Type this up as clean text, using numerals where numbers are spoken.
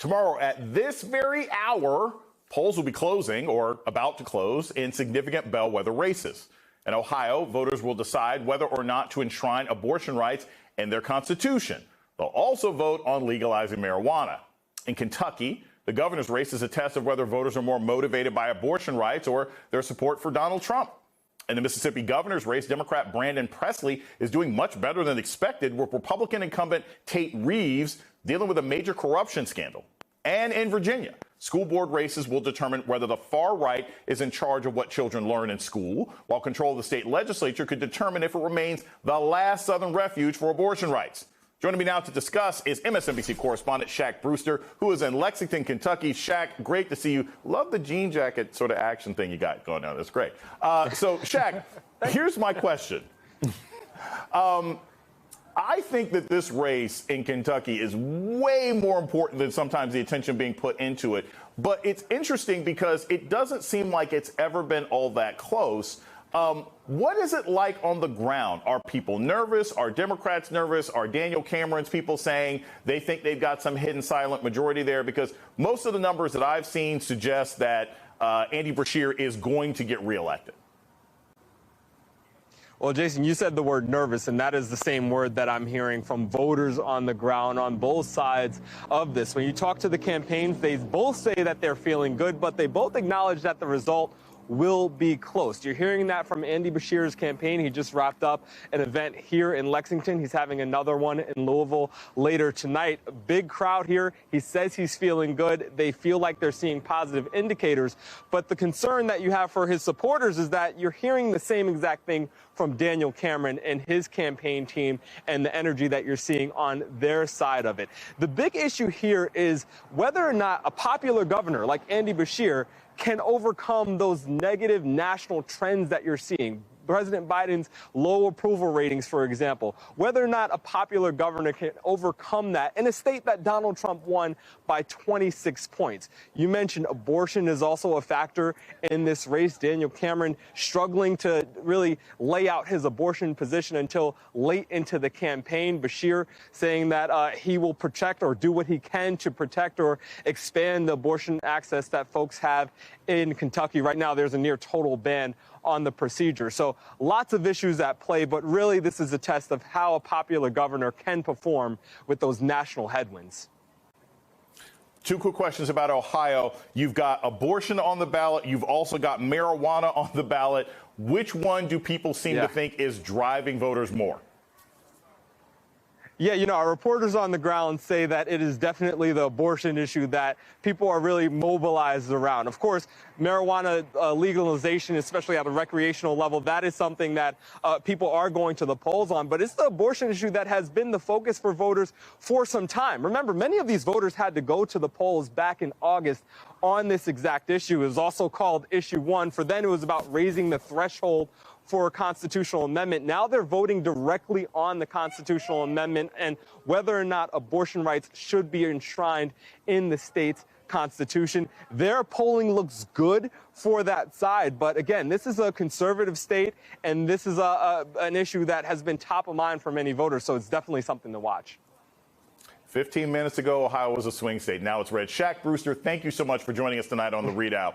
Tomorrow at this very hour, polls will be closing or about to close in significant bellwether races. In Ohio, voters will decide whether or not to enshrine abortion rights in their constitution. They'll also vote on legalizing marijuana. In Kentucky, the governor's race is a test of whether voters are more motivated by abortion rights or their support for Donald Trump. In the Mississippi governor's race, Democrat Brandon Presley is doing much better than expected, with Republican incumbent Tate Reeves dealing with a major corruption scandal. And in Virginia, school board races will determine whether the far right is in charge of what children learn in school, while control of the state legislature could determine if it remains the last Southern refuge for abortion rights. Joining me now to discuss is MSNBC correspondent Shaq Brewster, who is in Lexington, Kentucky. Shaq, great to see you. Love the jean jacket sort of action thing you got going on. That's great. So, Shaq, here's my question. I think that this race in Kentucky is way more important than sometimes the attention being put into it. But it's interesting because it doesn't seem like it's ever been all that close. What is it like on the ground? Are people nervous? Are Democrats nervous? Are Daniel Cameron's people saying they think they've got some hidden silent majority there? Because most of the numbers that I've seen suggest that Andy Beshear is going to get reelected. Well, Jason, you said the word nervous, and that is the same word that I'm hearing from voters on the ground on both sides of this. When you talk to the campaigns, they both say that they're feeling good, but they both acknowledge that the result will be close. You're hearing that from Andy Beshear's campaign. He just wrapped up an event here in Lexington. He's having another one in Louisville later tonight. A big crowd here. He says he's feeling good. They feel like they're seeing positive indicators. But the concern that you have for his supporters is that you're hearing the same exact thing from Daniel Cameron and his campaign team and the energy that you're seeing on their side of it. The big issue here is whether or not a popular governor like Andy Beshear can overcome those negative national trends that you're seeing. President Biden's low approval ratings, for example, whether or not a popular governor can overcome that in a state that Donald Trump won by 26 points. You mentioned abortion is also a factor in this race. Daniel Cameron struggling to really lay out his abortion position until late into the campaign. Beshear saying that he will protect or do what he can to protect or expand the abortion access that folks have in Kentucky. Right now, there's a near total ban on the procedure. So lots of issues at play, but really this is a test of how a popular governor can perform with those national headwinds. Two quick questions about Ohio. You've got abortion on the ballot. You've also got marijuana on the ballot. Which one do people seem to think is driving voters more? Yeah, you know, our reporters on the ground say that it is definitely the abortion issue that people are really mobilized around. Of course, marijuana legalization, especially at a recreational level, that is something that people are going to the polls on. But it's the abortion issue that has been the focus for voters for some time. Remember, many of these voters had to go to the polls back in August on this exact issue. It was also called Issue 1. For then, it was about raising the threshold for a constitutional amendment. Now they're voting directly on the constitutional amendment and whether or not abortion rights should be enshrined in the state's constitution. Their polling looks good for that side. But again, this is a conservative state, and this is an issue that has been top of mind for many voters. So it's definitely something to watch. 15 minutes ago, Ohio was a swing state. Now it's red. Shaq Brewster, thank you so much for joining us tonight on The ReidOut.